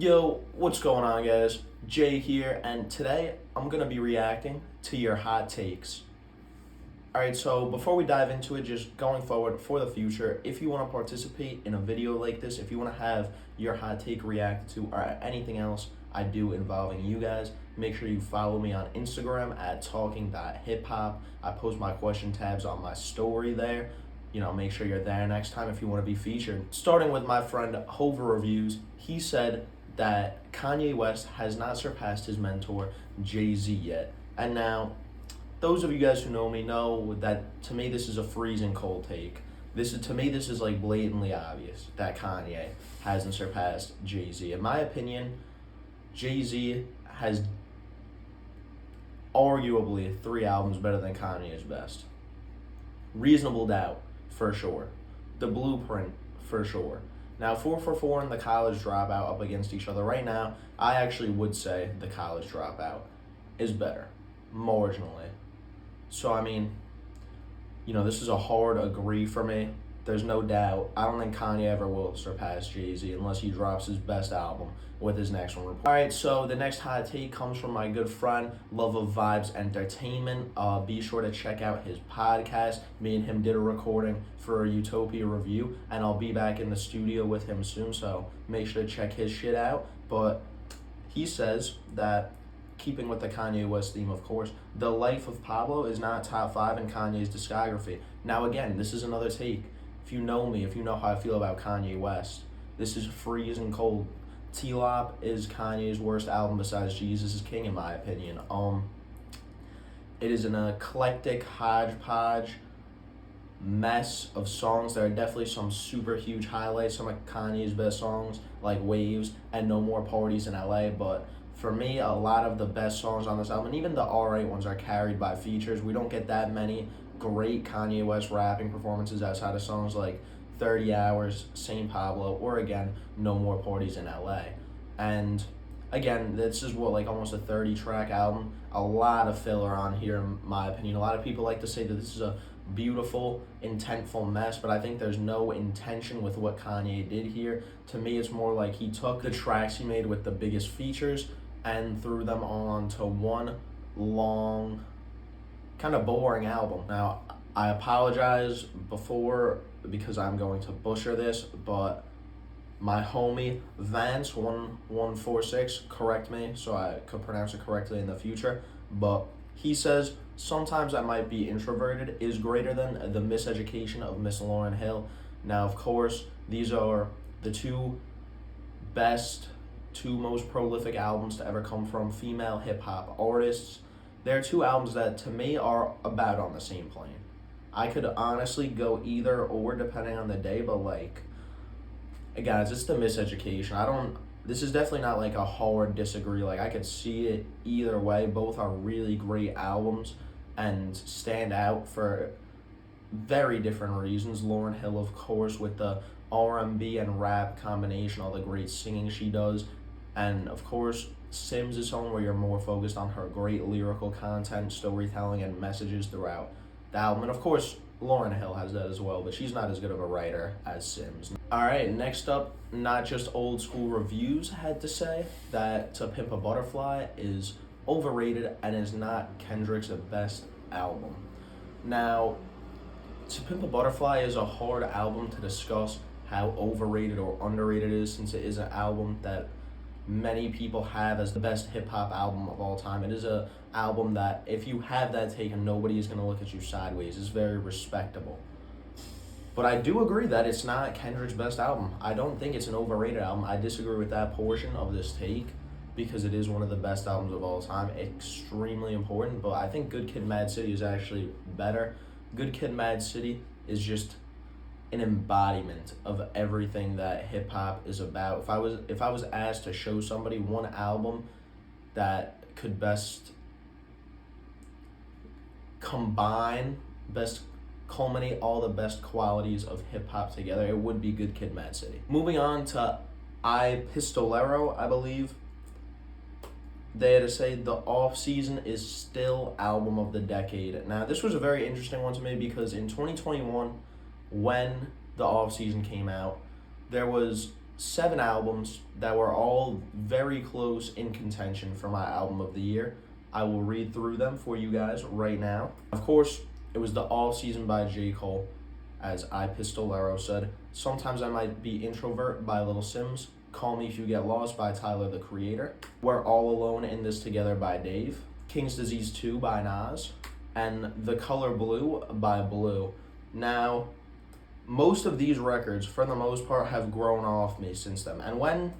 Yo, what's going on, guys? Jay here, and today I'm gonna be reacting to your hot takes. Alright, so before we dive into it, just going forward for the future, if you want to participate in a video like this, if you want to have your hot take reacted to, or anything else I do involving you guys, make sure you follow me on Instagram at talking.hiphop. I post my question tabs on my story there. Make sure you're there next time if you want to be featured. Starting with my friend Hover Reviews, he said that Kanye West has not surpassed his mentor Jay-Z yet. And now, those of you guys who know me know that to me this is a freezing cold take. This is like blatantly obvious that Kanye hasn't surpassed Jay-Z. In my opinion, Jay-Z has arguably 3 albums better than Kanye's best. Reasonable Doubt, for sure. The Blueprint, for sure. Now, 444 and The College Dropout up against each other right now, I actually would say The College Dropout is better, marginally. So, this is a hard agree for me. There's no doubt. I don't think Kanye ever will surpass Jay-Z unless he drops his best album with his next one. Alright, so the next hot take comes from my good friend, Love of Vibes Entertainment. Be sure to check out his podcast. Me and him did a recording for a Utopia review, and I'll be back in the studio with him soon, so make sure to check his shit out. But he says that, keeping with the Kanye West theme, of course, The Life of Pablo is not top 5 in Kanye's discography. Now, again, this is another take. If you know me, if you know how I feel about Kanye West, this is freezing cold. TLOP is Kanye's worst album besides Jesus is King, in my opinion. It is an eclectic hodgepodge mess of songs. There are definitely some super huge highlights, some of Kanye's best songs, like Waves and No More Parties in LA, but for me, a lot of the best songs on this album, and even the alright ones, are carried by features. We don't get that many great Kanye West rapping performances outside of songs like 30 Hours, St. Pablo, or again, No More Parties in LA. And again, this is almost a 30-track album. A lot of filler on here, in my opinion. A lot of people like to say that this is a beautiful, intentful mess, but I think there's no intention with what Kanye did here. To me, it's more like he took the tracks he made with the biggest features and threw them all onto one long, kind of boring album. Now, I apologize before because I'm going to butcher this, but my homie Vance1146 correct me so I could pronounce it correctly in the future, but he says, sometimes I might be introverted is greater than the miseducation of Miss Lauryn Hill. Now, of course, these are the two most prolific albums to ever come from female hip-hop artists. They're 2 albums that, to me, are about on the same plane. I could honestly go either or depending on the day, but guys, it's the miseducation. This is definitely not a hard disagree. I could see it either way. Both are really great albums and stand out for very different reasons. Lauryn Hill, of course, with the R&B and rap combination, all the great singing she does. And, of course, Sims is someone where you're more focused on her great lyrical content, storytelling, and messages throughout the album. And, of course, Lauryn Hill has that as well, but she's not as good of a writer as Sims. Alright, next up, Not Just Old School Reviews had to say that To Pimp a Butterfly is overrated and is not Kendrick's best album. Now, To Pimp a Butterfly is a hard album to discuss how overrated or underrated it is, since it is an album that many people have as the best hip-hop album of all time. It is a album that, if you have that take, nobody is going to look at you sideways. It's very respectable. But I do agree that it's not Kendrick's best album. I don't think it's an overrated album. I disagree with that portion of this take because it is one of the best albums of all time. Extremely important, but I think Good Kid, Mad City is actually better. Good Kid, Mad City is just an embodiment of everything that hip-hop is about. If I was asked to show somebody one album that could best culminate all the best qualities of hip-hop together, it would be Good Kid, Mad City. Moving on to I Pistolero, I believe. They had to say the Off Season is still album of the decade. Now, this was a very interesting one to me because in 2021, when the Off Season came out, there was 7 albums that were all very close in contention for my album of the year. I will read through them for you guys right now. Of course, it was the All Season by J. Cole, as I Pistolero said. Sometimes I Might Be Introvert by Little Sims. Call Me If You Get Lost by Tyler, the Creator. We're All Alone in This Together by Dave. King's Disease 2 by Nas. And The Color Blue by Blue. Now, most of these records, for the most part, have grown off me since then. And when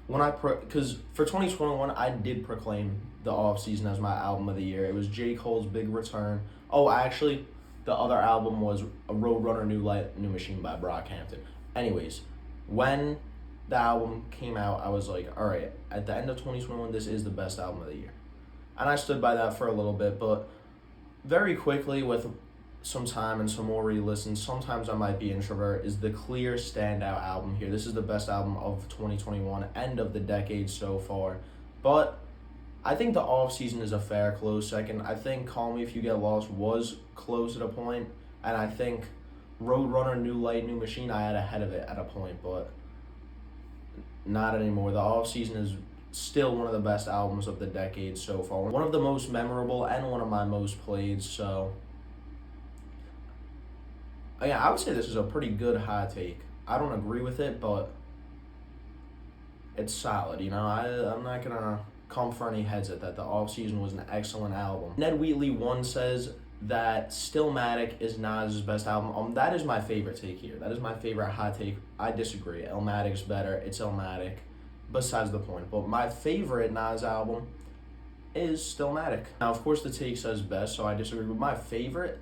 because for 2021, I did proclaim the Off Season as my album of the year. It was J. Cole's big return. Oh, actually, the other album was a Roadrunner New Light, New Machine by Brockhampton. Anyways, when the album came out, I was like, all right, at the end of 2021, this is the best album of the year. And I stood by that for a little bit, but very quickly, with some time and some more re-listens, Sometimes I Might Be Introvert is the clear standout album here. This is the best album of 2021, end of the decade so far. But I think the Off Season is a fair close second. I think Call Me If You Get Lost was close at a point, and I think Roadrunner New Light, New Machine I had ahead of it at a point, but not anymore. The Off Season is still one of the best albums of the decade so far. One of the most memorable and one of my most played, so yeah, I would say this is a pretty good hot take. I don't agree with it, but it's solid, you know? I'm not going to come for any heads at that. The Off Season was an excellent album. Ned Wheatley 1 says that Stillmatic is Nas' best album. That is my favorite take here. That is my favorite hot take. I disagree. Illmatic's better. It's Illmatic. Besides the point. But my favorite Nas album is Stillmatic. Now, of course, the take says best, so I disagree. But my favorite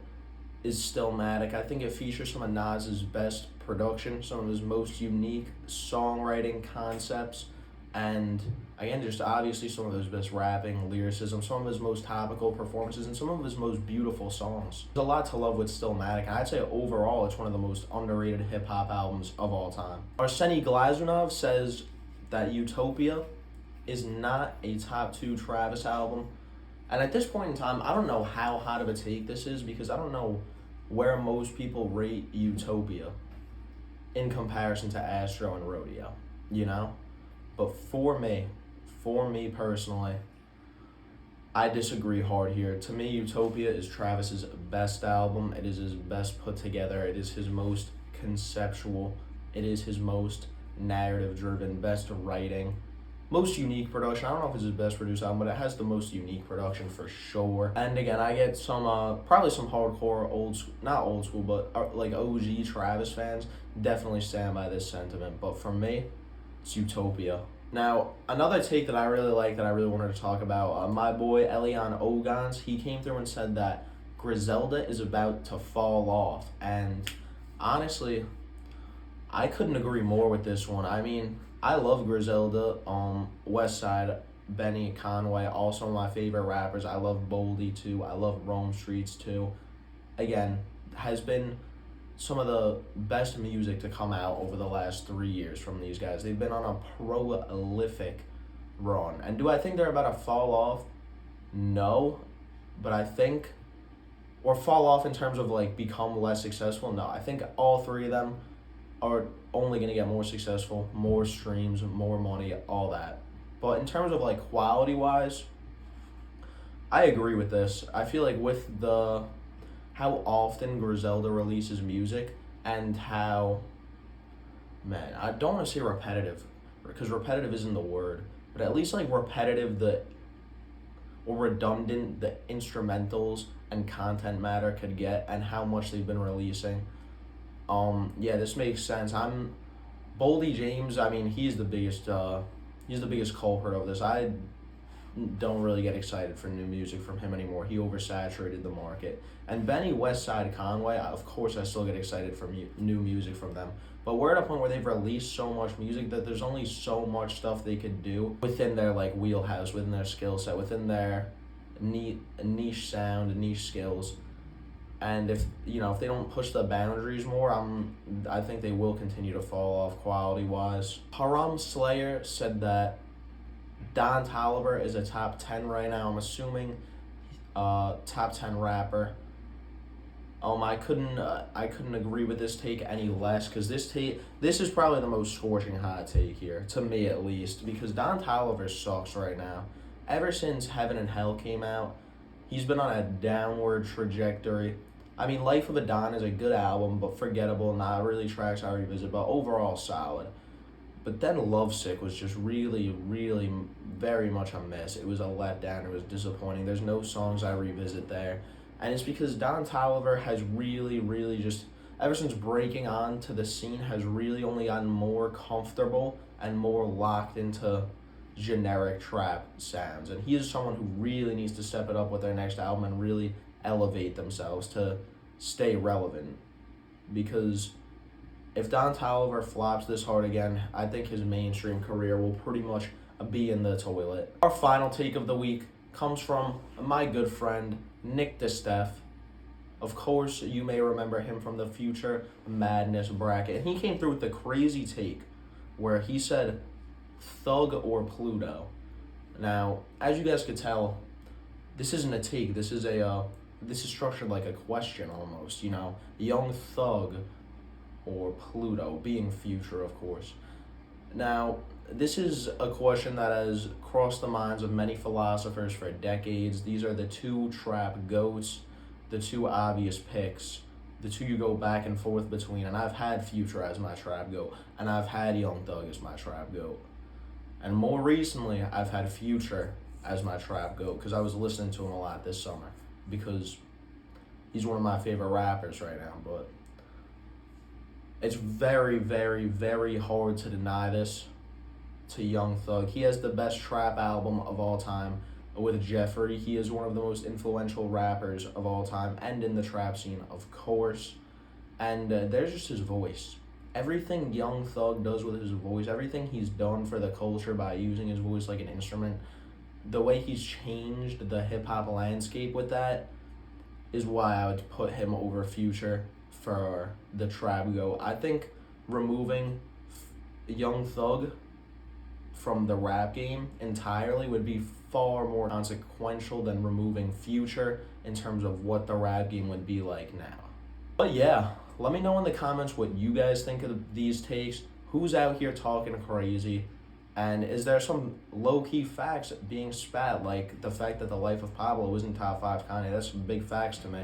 is Stillmatic. I think it features some of Nas's best production, some of his most unique songwriting concepts, and again, just obviously some of his best rapping, lyricism, some of his most topical performances, and some of his most beautiful songs. There's a lot to love with Stillmatic, and I'd say overall it's one of the most underrated hip-hop albums of all time. Arseny Glazunov says that Utopia is not a top 2 Travis album. And at this point in time, I don't know how hot of a take this is, because I don't know where most people rate Utopia in comparison to Astro and Rodeo, you know? But for me personally, I disagree hard here. To me, Utopia is Travis's best album. It is his best put together. It is his most conceptual. It is his most narrative-driven, best writing, most unique production. I don't know if it's his best produced album, but it has the most unique production for sure. And again, I get some, probably some hardcore not old school, but like OG Travis fans definitely stand by this sentiment. But for me, it's Utopia. Now, another take that I really like that I really wanted to talk about, my boy Elian Ogans, he came through and said that Griselda is about to fall off. And honestly, I couldn't agree more with this one. I mean, I love Griselda, Westside, Benny, Conway, also my favorite rappers. I love Boldy too. I love Rome Streets too. Again, has been some of the best music to come out over the last 3 years from these guys. They've been on a prolific run. And do I think they're about to fall off? No. But I think, or fall off in terms of like become less successful? No. I think all 3 of them are only going to get more successful, more streams, more money, all that. But in terms of like quality wise, I agree with this. I feel like with how often Griselda releases music and how, man, I don't want to say repetitive, because repetitive isn't the word, but at least like repetitive or redundant the instrumentals and content matter could get, and how much they've been releasing. Yeah, this makes sense. Boldy James, I mean, he's the biggest culprit of this. I don't really get excited for new music from him anymore. He oversaturated the market. And Benny, Westside, Conway, of course I still get excited for new music from them. But we're at a point where they've released so much music that there's only so much stuff they could do within their like wheelhouse, within their skill set, within their niche sound, niche skills. And if they don't push the boundaries more, I think they will continue to fall off quality-wise. Haram Slayer said that Don Toliver is a top 10 right now. I'm assuming top 10 rapper. I couldn't agree with this take any less, because this is probably the most scorching hot take here, to me at least, because Don Toliver sucks right now. Ever since Heaven and Hell came out, he's been on a downward trajectory. I mean, Life of a Don is a good album, but forgettable, not really tracks I revisit, but overall solid. But then Lovesick was just really, really very much a miss. It was a letdown. It was disappointing. There's no songs I revisit there. And it's because Don Toliver has really, really just, ever since breaking onto the scene, has really only gotten more comfortable and more locked into generic trap sounds. And he is someone who really needs to step it up with their next album and really elevate themselves to stay relevant. Because if Don Toliver flops this hard again, I think his mainstream career will pretty much be in the toilet. Our final take of the week comes from my good friend, Nick DeSteph. Of course, you may remember him from the Future Madness bracket. And he came through with the crazy take where he said, Thug or Pluto. Now, as you guys could tell, this isn't a take. This is structured like a question almost, Young Thug or Pluto, being Future, of course. Now, this is a question that has crossed the minds of many philosophers for decades. These are the two trap goats, the two obvious picks, the two you go back and forth between. And I've had Future as my trap goat, and I've had Young Thug as my trap goat. And more recently, I've had Future as my trap goat because I was listening to him a lot this summer because he's one of my favorite rappers right now. But it's very, very, very hard to deny this to Young Thug. He has the best trap album of all time with Jeffrey. He is one of the most influential rappers of all time and in the trap scene, of course. And there's just his voice. Everything Young Thug does with his voice, everything he's done for the culture by using his voice like an instrument, the way he's changed the hip-hop landscape with that is why I would put him over Future for the trap go. I think removing Young Thug from the rap game entirely would be far more consequential than removing Future in terms of what the rap game would be like now. But yeah, let me know in the comments what you guys think of these takes. Who's out here talking crazy? And is there some low-key facts being spat, like the fact that The Life of Pablo isn't top 5 Kanye? That's some big facts to me.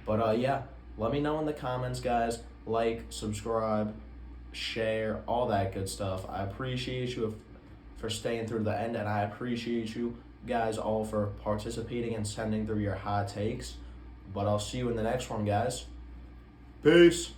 But yeah, let me know in the comments, guys. Like, subscribe, share, all that good stuff. I appreciate you for staying through the end, and I appreciate you guys all for participating and sending through your hot takes. But I'll see you in the next one, guys. Peace.